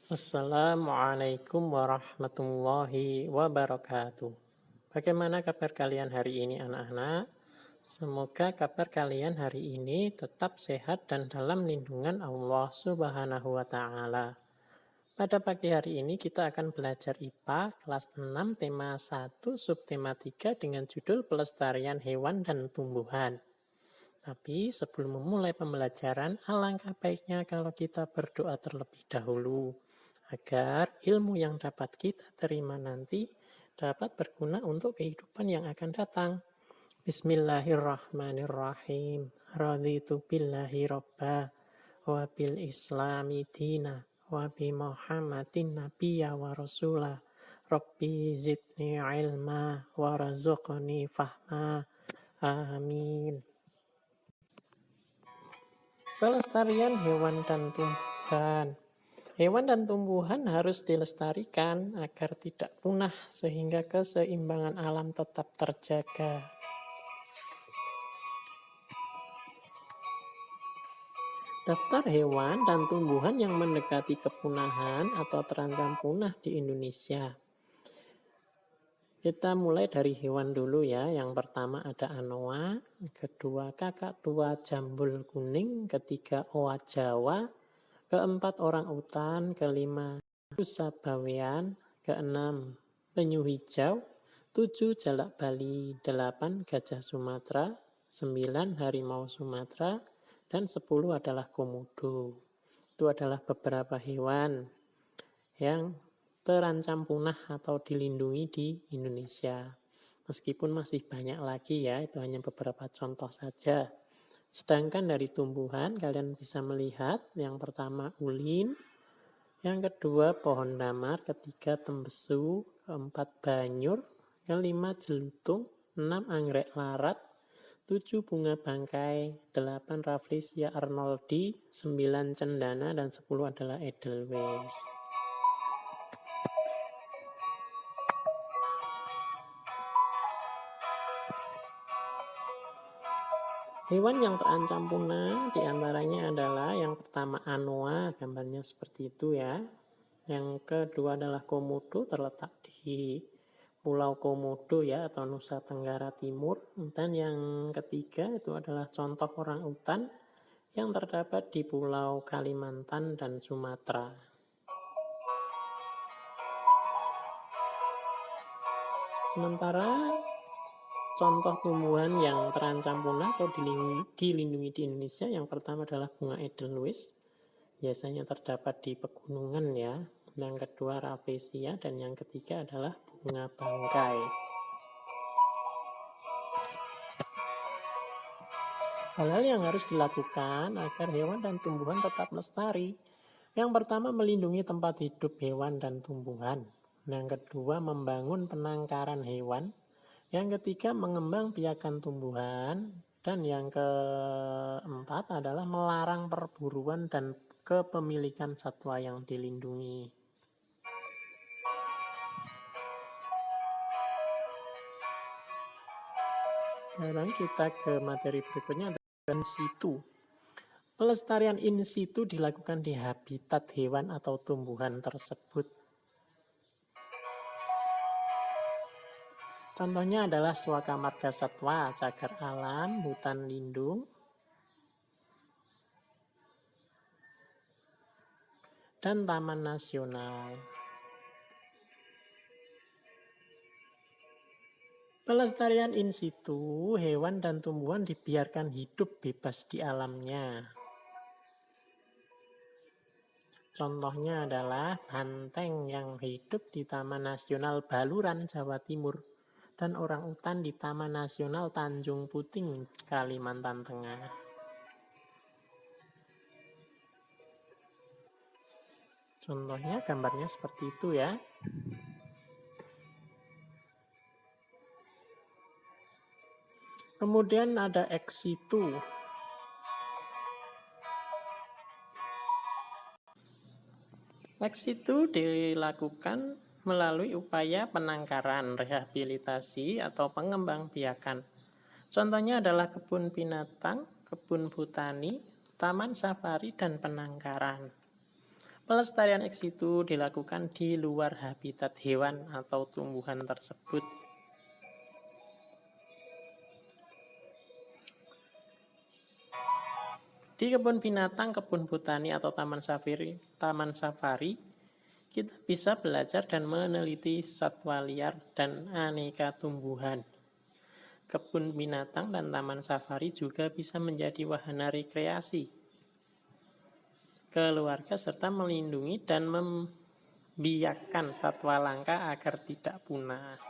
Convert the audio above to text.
Assalamualaikum warahmatullahi wabarakatuh. Bagaimana kabar kalian hari ini anak-anak? Semoga kabar kalian hari ini tetap sehat dan dalam lindungan Allah Subhanahu wa taala. Pada pagi hari ini kita akan belajar IPA kelas 6 tema 1 subtema 3 dengan judul pelestarian hewan dan tumbuhan. Tapi sebelum memulai pembelajaran, alangkah baiknya kalau kita berdoa terlebih dahulu, agar ilmu yang dapat kita terima nanti dapat berguna untuk kehidupan yang akan datang. Bismillahirrahmanirrahim. Raditu billahi robba, wa bil islami dina, wa bi muhammadin nabiyya wa rasulah. Rabbi zidni ilma, wa razuqni fahma. Amin. Pelestarian hewan dan tumbuhan. Hewan dan tumbuhan harus dilestarikan agar tidak punah sehingga keseimbangan alam tetap terjaga. Daftar hewan dan tumbuhan yang mendekati kepunahan atau terancam punah di Indonesia. Kita mulai dari hewan dulu ya. Yang pertama ada anoa, kedua kakak tua jambul kuning, ketiga oa Jawa, keempat orang utan, kelima rusa bawean, keenam penyu hijau, 7 jalak Bali, 8 gajah Sumatera, 9 harimau Sumatera, dan 10 adalah komodo. Itu adalah beberapa hewan yang terancam punah atau dilindungi di Indonesia. Meskipun masih banyak lagi ya, itu hanya beberapa contoh saja. Sedangkan dari tumbuhan kalian bisa melihat yang pertama ulin, yang kedua pohon damar, ketiga tembesu, keempat banyur, kelima jelutung, 6 anggrek larat, 7 bunga bangkai, 8 Rafflesia arnoldi, 9 cendana, dan 10 adalah edelweiss. Hewan yang terancam punah diantaranya adalah yang pertama anoa, gambarnya seperti itu ya. Yang kedua adalah komodo, terletak di Pulau Komodo ya atau Nusa Tenggara Timur. Dan yang ketiga itu adalah contoh orang utan yang terdapat di Pulau Kalimantan dan Sumatera. Sementara contoh tumbuhan yang terancam punah atau dilindungi di Indonesia yang pertama adalah bunga edelweiss. Biasanya terdapat di pegunungan ya. Yang kedua Rafflesia dan yang ketiga adalah bunga bangkai. Hal-hal yang harus dilakukan agar hewan dan tumbuhan tetap lestari. Yang pertama melindungi tempat hidup hewan dan tumbuhan. Yang kedua membangun penangkaran hewan. Yang ketiga mengembang biakan tumbuhan. Dan yang keempat adalah melarang perburuan dan kepemilikan satwa yang dilindungi. Sekarang kita ke materi berikutnya, in situ. Pelestarian in situ dilakukan di habitat hewan atau tumbuhan tersebut. Contohnya adalah Suaka Marga Satwa, cagar alam, hutan lindung, dan taman nasional. Pelestarian in situ, hewan dan tumbuhan dibiarkan hidup bebas di alamnya. Contohnya adalah banteng yang hidup di Taman Nasional Baluran, Jawa Timur, dan orang utan di Taman Nasional Tanjung Puting, Kalimantan Tengah. Contohnya gambarnya seperti itu ya. Kemudian ada ex situ. Ex situ dilakukan melalui upaya penangkaran, rehabilitasi, atau pengembangbiakan. Contohnya adalah kebun binatang, kebun botani, taman safari, dan penangkaran. Pelestarian ex situ dilakukan di luar habitat hewan atau tumbuhan tersebut. Di kebun binatang, kebun botani, atau taman safari, kita bisa belajar dan meneliti satwa liar dan aneka tumbuhan. Kebun binatang dan taman safari juga bisa menjadi wahana rekreasi keluarga serta melindungi dan membiakkan satwa langka agar tidak punah.